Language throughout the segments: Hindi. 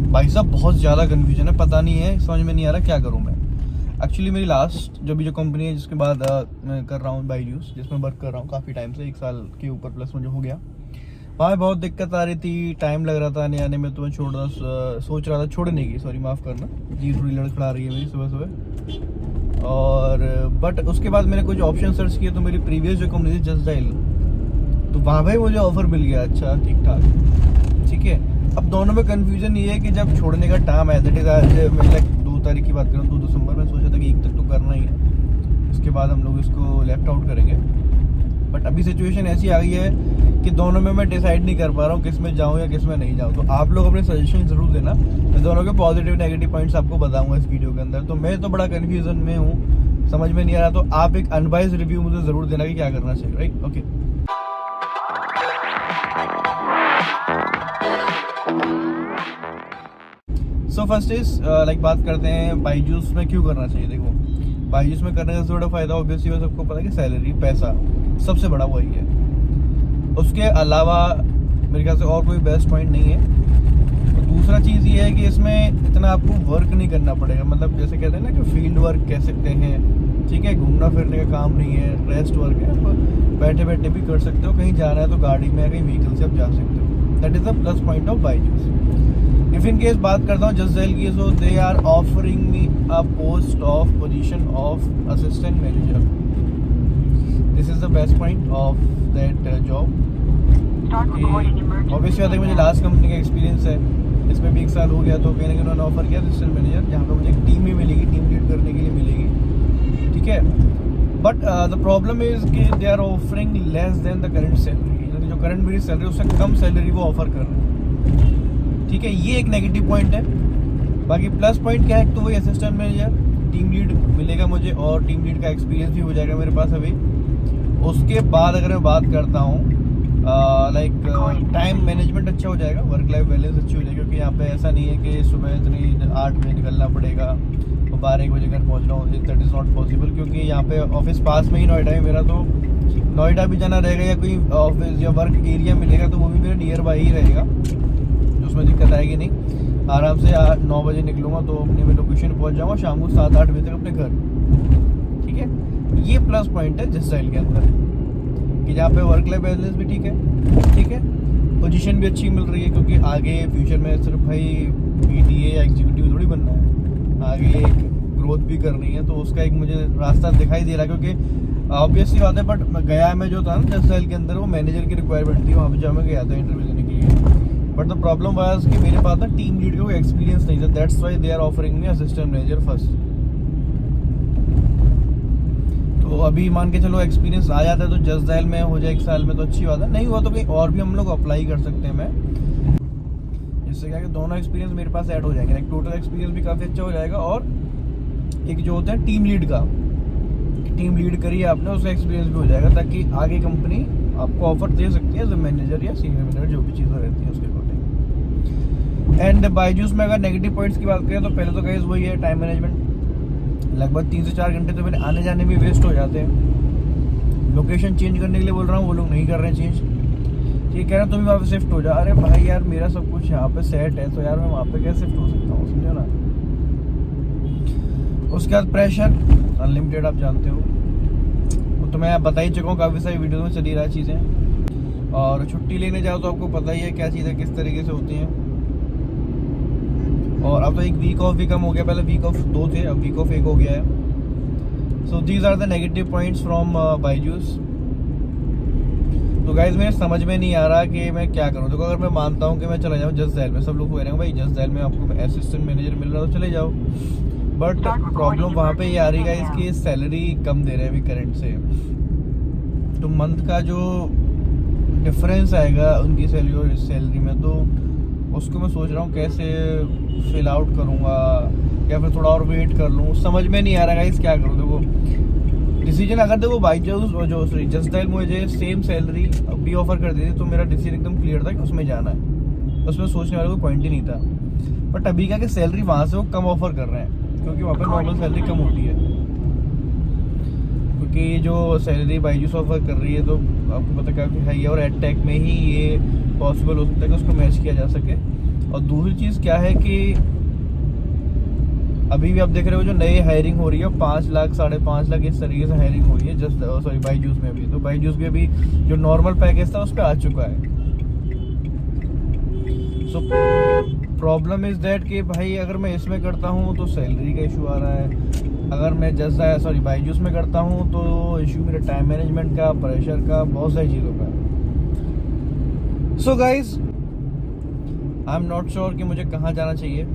भाई साहब बहुत ज़्यादा कन्फ्यूजन है, पता नहीं है, समझ में नहीं आ रहा क्या करूँ मैं। एक्चुअली मेरी लास्ट जो कंपनी है जिसके बाद मैं कर रहा हूँ बायजूस, जिसमें वर्क कर रहा हूँ काफ़ी टाइम से, 1 साल के ऊपर प्लस मुझे हो गया। वहाँ बहुत दिक्कत आ रही थी, टाइम लग रहा था आने आने में, तो मैं सोच रहा था छोड़ने की, सॉरी माफ़ करना जी, थोड़ी लड़खड़ा रही है मेरी सुबह सुबह। और बट उसके बाद मैंने कुछ ऑप्शन सर्च किए, तो मेरी प्रीवियस जो कंपनी थी जस्ट डायल, तो वहाँ पे मुझे ऑफर मिल गया, अच्छा ठीक ठाक, ठीक है। अब दोनों में कंफ्यूजन ये है कि जब छोड़ने का टाइम है, दैट इज आज मैं लाइक 2 तारीख की बात करूँ, 2 दिसंबर में सोचा था कि 1 तक तो करना ही है, उसके बाद हम लोग इसको लेफ्ट आउट करेंगे। बट अभी सिचुएशन ऐसी आ गई है कि दोनों में मैं डिसाइड नहीं कर पा रहा हूँ किस में जाऊँ या किस में नहीं जाऊँ। तो आप लोग अपने सजेशन जरूर देना, मैं दोनों के पॉजिटिव नेगेटिव पॉइंट्स आपको बताऊंगा इस वीडियो के अंदर। तो मैं तो बड़ा कन्फ्यूजन में हूँ, समझ में नहीं आ रहा, तो आप एक अनबाइज्ड रिव्यू मुझे जरूर देना कि क्या करना चाहिए, right? Okay. So first is like बात करते हैं बायजूस में क्यों करना चाहिए। देखो, बायजूस में करने का सबसे बड़ा फायदा ऑब्वियसली है, सबको पता है कि सैलरी, पैसा, सबसे बड़ा वही है। उसके अलावा मेरे ख्याल से और कोई बेस्ट पॉइंट नहीं है। तो दूसरा चीज़ ये है कि इसमें इतना आपको वर्क नहीं करना पड़ेगा, मतलब जैसे कहते हैं ना कि फील्ड वर्क कह सकते हैं, ठीक है, घूमना फिरने का काम नहीं है, रेस्ट वर्क है, आप बैठे बैठे भी कर सकते हो, कहीं जाना है तो गाड़ी में या कहीं व्हीकल से आप जा सकते हो। That is the plus point of Byju's. If in case बात करता हूँ जस्ट डायल की, so they are offering me a post of position of assistant manager. This is the best point of that job. Obviously बात है, मुझे लास्ट कंपनी का एक्सपीरियंस है, इसमें भी 1 साल हो गया, तो कहीं ना कहीं उन्होंने ऑफर किया असिस्टेंट मैनेजर, जहाँ पे मुझे एक टीम भी मिलेगी, टीम लीड करने के लिए मिलेगी, ठीक है। बट द प्रॉब्लम इज कि they are offering less than the current salary, जो करंट मेरी सैलरी उससे कम सैलरी वो ऑफर कर रहे हैं, ठीक है। ये एक नेगेटिव पॉइंट है। बाकी प्लस पॉइंट क्या है, तो वही असिस्टेंट मैनेजर, टीम लीड मिलेगा मुझे, और टीम लीड का एक्सपीरियंस भी हो जाएगा मेरे पास अभी। उसके बाद अगर मैं बात करता हूँ लाइक टाइम मैनेजमेंट अच्छा हो जाएगा, वर्क लाइफ बैलेंस अच्छी हो जाएगी, क्योंकि यहाँ पे ऐसा नहीं है कि सुबह इतनी 8 बजे निकलना पड़ेगा और 12-1 बजे घर पहुँच रहा हूँ, दैट इज़ नॉट पॉसिबल, क्योंकि यहाँ पे ऑफिस पास में ही नोएडा है मेरा, तो नोएडा भी जाना रहेगा, या कोई ऑफिस या वर्क एरिया मिलेगा तो वो भी मेरे नियर बाई ही रहेगा, तो उसमें दिक्कत आएगी नहीं। आराम से 9 बजे निकलूँगा तो अपनी मैं लोकेशन पहुँच जाऊँगा शाम को 7-8 बजे तक अपने घर, ठीक है। ये प्लस पॉइंट है जिस स्टाइल के अंदर, कि जहाँ पे वर्क लाइफ बैलेंस भी ठीक है, पोजीशन भी अच्छी मिल रही है, क्योंकि आगे फ्यूचर में सिर्फ भाई बीडीए या एग्जीक्यूटिव थोड़ी बनना है, आगे एक ग्रोथ भी करनी है, तो उसका एक मुझे रास्ता दिखाई दे रहा है। क्योंकि ऑब्वियसली बात है, बट गया मैं जो था ना जस्ट डायल के अंदर, वो मैनेजर की रिक्वायरमेंट थी, वहाँ पे जब मैं गया था इंटरव्यू देने के लिए, बट द प्रॉब्लम वाज कि मेरे पास ना टीम लीड का कोई एक्सपीरियंस नहीं था, that's why they are offering me assistant manager first. तो अभी मान के चलो एक्सपीरियंस आ जाता है तो जस्ट डायल में हो जाए 1 साल में, तो अच्छी बात है, नहीं हुआ तो कहीं और भी हम लोग अप्लाई कर सकते हैं। मैं जिससे क्या कि दोनों एक्सपीरियंस मेरे पास ऐड हो जाएगा, एक टोटल एक्सपीरियंस भी काफ़ी अच्छा हो जाएगा, और एक जो होता है टीम लीड का, टीम लीड करिए आपने, उसका एक्सपीरियंस भी हो जाएगा, ताकि आगे कंपनी आपको ऑफर दे सकती है एज ए मैनेजर या सीनियर मैनेजर, जो भी चीज़ें रहती हैं उसके अकॉर्डिंग। एंड बायजूस में अगर नेगेटिव पॉइंट्स की बात करें तो पहले तो गाइस वही है, टाइम मैनेजमेंट, लगभग 3 से 4 घंटे तो मेरे आने जाने में वेस्ट हो जाते हैं। लोकेशन चेंज करने के लिए बोल रहा हूँ, वो लोग नहीं कर रहे हैं चेंज, ठीक है ना, तुम वहाँ पे शिफ्ट हो जा। अरे भाई यार, मेरा सब कुछ यहाँ पे सेट है, तो यार मैं वहाँ पे कैसे शिफ्ट हो सकता हूँ, समझो ना। उसके बाद प्रेशर अनलिमिटेड, आप जानते हो, तो मैं बता ही चुका हूँ, काफ़ी सारी वीडियो में चली रहा है चीज़ें। और छुट्टी लेने जाओ तो आपको पता ही है क्या चीज़ें किस तरीके से होती हैं, और अब तो एक वीक ऑफ भी कम हो गया, पहले वीक ऑफ 2 थे, अब वीक ऑफ 1 हो गया है। So these are the negative points from Byju's. तो गाइज मेरे समझ में नहीं आ रहा कि मैं क्या करूँ। देखो, अगर मैं मानता हूँ कि मैं चला जाऊँ जस्ट डायल में, सब लोग कह रहे हैं भाई जस्ट डायल में आपको असिस्टेंट मैनेजर मिल रहा है तो चले जाओ, बट प्रॉब्लम वहाँ पे ये आ रही है इसकी सैलरी कम दे रहे हैं अभी करंट से, तो मंथ का जो डिफरेंस आएगा उनकी सैलरी और इस सैलरी में, तो उसको मैं सोच रहा हूँ कैसे फिल आउट करूँगा, या फिर थोड़ा और वेट कर लूँ, समझ में नहीं आ रहा गाइस क्या करूँ। देखो डिसीजन, अगर देखो बायजूस जो जस्ट डायल मुझे सेम सैलरी भी ऑफर कर देती तो मेरा डिसीजन एकदम क्लियर था कि उसमें जाना है, उसमें सोचने वाला कोई पॉइंट ही नहीं था। बट अभी क्या कि सैलरी वहाँ से वो कम ऑफर कर रहे हैं, क्योंकि वहाँ पे नॉर्मल सैलरी कम होती है, क्योंकि जो सैलरी बायजूस ऑफर कर रही है तो आपको पता काफ़ी हाई है, और एडटेक में ही ये पॉसिबल हो सकता है कि उसको मैच किया जा सके। और दूसरी चीज़ क्या है कि अभी भी आप देख रहे हो जो नई हायरिंग हो रही है 5 लाख 5.5 लाख इस तरीके से हायरिंग हो रही है जस्ट सॉरी बाईजूस में भी। तो बाईजूस भी अभी जो नॉर्मल पैकेज था उस पर आ चुका है। सो प्रॉब्लम इज दैट कि भाई अगर मैं इसमें करता हूँ तो सैलरी का इशू आ रहा है, अगर मैं जस्ट बाईजूस में करता हूँ तो इशू मेरे टाइम मैनेजमेंट का, प्रेशर का, बहुत सारी चीज़ों का। So guys I am not sure कि मुझे कहाँ जाना चाहिए।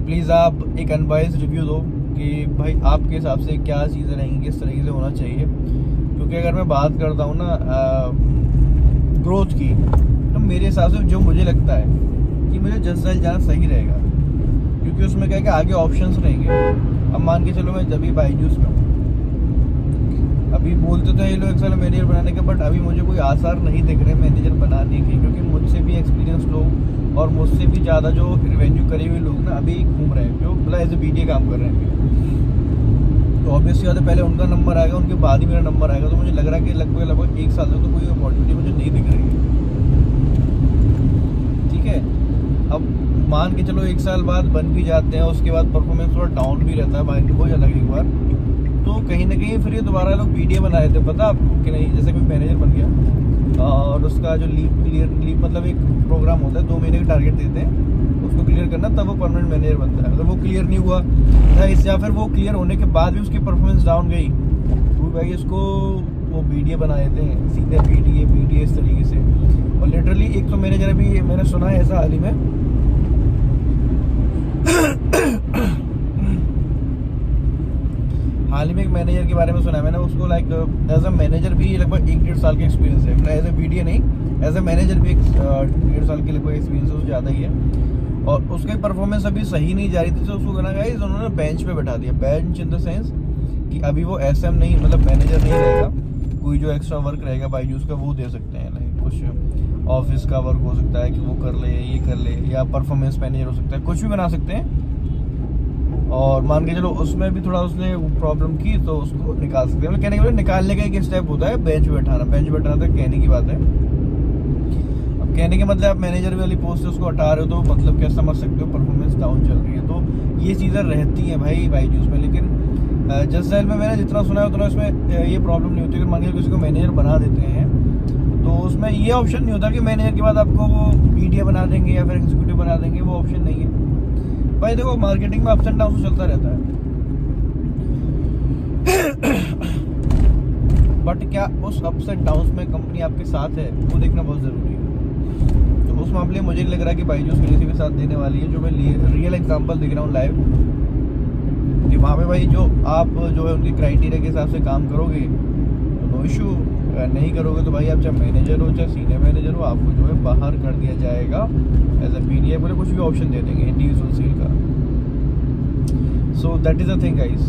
प्लीज़ आप एक अनबाइज्ड रिव्यू दो कि भाई आपके हिसाब से क्या चीज़ें रहेंगी, किस तरीके से होना चाहिए। क्योंकि अगर मैं बात करता हूँ ना ग्रोथ की, तो मेरे हिसाब से जो मुझे लगता है कि मुझे जस्ट जाना सही रहेगा। क्योंकि उसमें क्या है कि आगे ऑप्शंस रहेंगे। अब मान के चलो मैं जब भी बाईजूस में हूँ, अभी बोलते थे ये लोग एक साल मैनेजर बनाने के, बट अभी मुझे कोई आसार नहीं दिख रहे मैनेजर बनाने के। क्योंकि मुझसे भी एक्सपीरियंस लोग और मुझसे भी ज़्यादा जो रिवेन्यू करे हुए लोग ना अभी घूम रहे हैं, जो मतलब एज ए बीडीए काम कर रहे हैं। तो ऑब्वियसली बात है पहले उनका नंबर आएगा, उनके बाद ही मेरा नंबर आएगा। तो मुझे लग रहा है कि लगभग 1 साल तक तो कोई अपॉर्चुनिटी मुझे नहीं दिख रही है। ठीक है, अब मान के चलो 1 साल बाद बन भी जाते हैं, उसके बाद परफॉर्मेंस थोड़ा डाउन भी रहता है, बाइक हो जाता है एक बार, तो कहीं ना कहीं फिर ये दोबारा लोग बीडीए बना देते हैं। पता आपको कि नहीं, जैसे कोई मैनेजर बन गया और उसका जो लीव मतलब एक प्रोग्राम होता है, 2 महीने का टारगेट देते हैं, उसको क्लियर करना, तब वो परमानेंट मैनेजर बनता है। अगर वो क्लियर नहीं हुआ या फिर वो क्लियर होने के बाद भी उसकी परफॉर्मेंस डाउन गई तो भाई इसको वो बीडीए बना देते हैं, सीधे बीडीए इस तरीके से। और लिटरली एक तो मैनेजर अभी मैंने सुना है ऐसा हाल ही में एक मैनेजर के बारे में सुना है मैंने, उसको लाइक एज अ मैनेजर भी लगभग 1-1.5 साल का एक्सपीरियंस है। मतलब एज ए बीडीए नहीं, एज ए मैनेजर भी 1.5 साल के लगभग एक्सपीरियंस है, ज़्यादा ही है। और उसकी परफॉर्मेंस अभी सही नहीं जा रही थी, तो उसको करना गाइस उन्होंने बेंच पे बैठा दिया। बेंच इन द सेंस कि अभी वो एसएम नहीं, मतलब मैनेजर नहीं रहेगा, कोई जो एक्स्ट्रा वर्क रहेगा बाईजूस का वो दे सकते हैं। लाइक कुछ ऑफिस का वर्क हो सकता है कि वो कर ले, ये कर ले, या परफॉर्मेंस मैनेजर हो सकता है, कुछ भी बना सकते हैं। और मान के चलो उसमें भी थोड़ा उसने प्रॉब्लम की तो उसको निकाल सकते हैं। मतलब कहने के लिए निकालने का एक स्टेप होता है बेंच बैठाना। बेंच बैठाना तो कहने की बात है, अब कहने के मतलब आप मैनेजर वाली पोस्ट से उसको हटा रहे हो तो मतलब क्या समझ सकते हो, परफॉर्मेंस डाउन चल रही है। तो ये चीज़ें रहती हैं भाई बाईजूस में। लेकिन जस्ट डायल में मैंने जितना सुना है उतना इसमें ये प्रॉब्लम नहीं होती। अगर मान के किसी को मैनेजर बना देते हैं तो उसमें ये ऑप्शन नहीं होता कि मैनेजर के बाद आपको वो बीडीए बना देंगे या फिर एग्जीक्यूटिव बना देंगे, वो ऑप्शन नहीं है भाई। देखो मार्केटिंग में अप्स एंड डाउन चलता रहता है, बट क्या उस अप्स एंड डाउन्स में कंपनी आपके साथ है वो देखना बहुत ज़रूरी है। तो उस मामले में मुझे लग रहा है कि बाईजूस किसी के साथ देने वाली है। जो मैं रियल एग्जांपल दिख रहा हूँ लाइव, कि वहाँ पे भाई जो आप जो है उनके क्राइटेरिया के हिसाब से काम करोगे तो नो इशू, अगर नहीं करोगे तो भाई आप चाहे मैनेजर हो चाहे सीनियर मैनेजर हो, आपको जो है बाहर कर दिया जाएगा एज ए बीडीए। बोले कुछ भी ऑप्शन दे देंगे इंडिविजुअल सेल का। So that is a thing guys.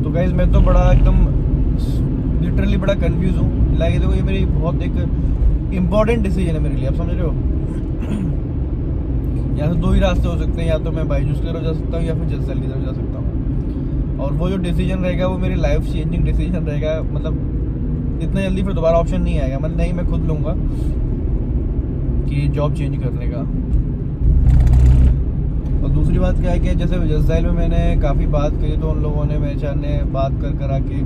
तो गाइस मैं तो बड़ा एकदम लिटरली बड़ा कंफ्यूज हूँ। लाइक देखो ये मेरी बहुत एक इम्पॉर्टेंट डिसीजन है मेरे लिए, आप समझ रहे हो। यहाँ से 2 ही रास्ते हो सकते हैं, या तो मैं बाईजूस की तरफ जा सकता हूँ या फिर जस्ट सेल की तरफ जा सकता हूँ। और वो जो डिसीजन रहेगा वो मेरी लाइफ चेंजिंग डिसीजन रहेगा। मतलब इतना जल्दी फिर दोबारा ऑप्शन नहीं आएगा, मतलब नहीं मैं खुद लूँगा कि जॉब चेंज करने का। और दूसरी बात क्या है कि जैसे जस्टाइल में मैंने काफ़ी बात करी तो उन लोगों ने मेरे चार ने बात करा के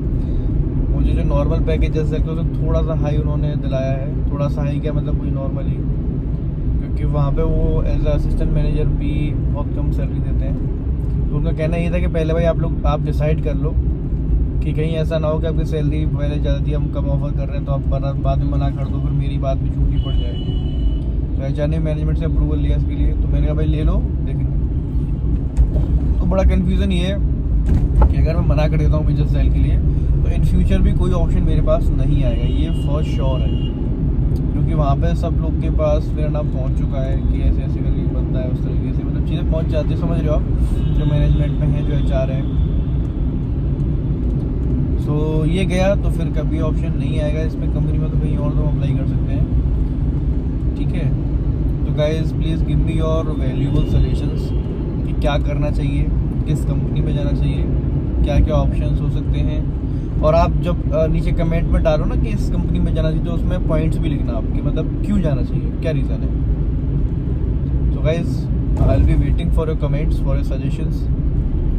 मुझे जो नॉर्मल पैकेज जैसे उसे थोड़ा सा हाई उन्होंने दिलाया है। थोड़ा सा हाई क्या मतलब कोई नॉर्मली, क्योंकि वहाँ पे वो एज अ असिस्टेंट मैनेजर भी बहुत कम सैलरी देते हैं। तो उनका कहना ये था कि पहले भाई आप डिसाइड कर लो कि कहीं ऐसा ना हो कि आपकी सैलरी पहले ज़्यादा थी, हम कम ऑफर कर रहे हैं तो आप बाद में मना कर दो, फिर मेरी बात भी छूटी पड़ जाए। तो एचआर ने मैनेजमेंट से अप्रूवल लिया इसके लिए, तो मैंने कहा भाई ले लो देखेंगे। तो बड़ा कन्फ्यूज़न ये है कि अगर मैं मना कर देता हूँ बिजनेस सेल के लिए तो इन फ्यूचर भी कोई ऑप्शन मेरे पास नहीं आएगा, ये फॉर श्योर है। क्योंकि वहाँ पे सब लोग के पास मेरा नाम पहुँच चुका है कि ऐसे ऐसे करके बनता है, उस तरीके से मतलब चीज़ें पहुँच जाती है, समझ रहे हो आप, जो मैनेजमेंट में है, जो एचआर है। सो ये गया तो फिर कभी ऑप्शन नहीं आएगा इसमें कंपनी में, तो कहीं और तो अप्लाई कर सकते हैं। ठीक है, तो guys please give me your valuable suggestions कि क्या करना चाहिए, किस कंपनी में जाना चाहिए, क्या क्या ऑप्शंस हो सकते हैं। और आप जब नीचे कमेंट में डालो ना कि इस कंपनी में जाना चाहिए, तो उसमें पॉइंट्स भी लिखना आपकी, मतलब क्यों जाना चाहिए, क्या रीज़न है। तो guys I will be waiting for your comments, for your suggestions,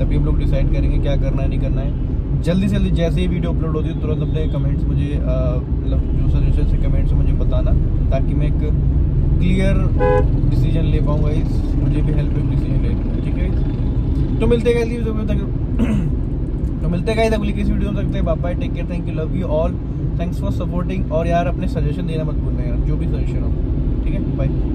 तभी हम लोग डिसाइड करेंगे क्या करना है नहीं करना है। जल्दी से जल्दी जैसे ही वीडियो अपलोड होती है तुरंत अपने कमेंट्स मुझे मतलब जो सजेशन है कमेंट्स में मुझे बताना, ताकि मैं एक क्लियर डिसीजन ले पाऊँ गाइज, मुझे भी हेल्प डिसीजन लेने में, ठीक है। तो मिलते हैं गाइस अगली किसी वीडियो में, सकते हैं। Bye, take care, thank you, love you all, thanks for supporting. और यार अपने सजेशन देना मत भूलना यार, जो भी सजेशन हो, ठीक है, बाय।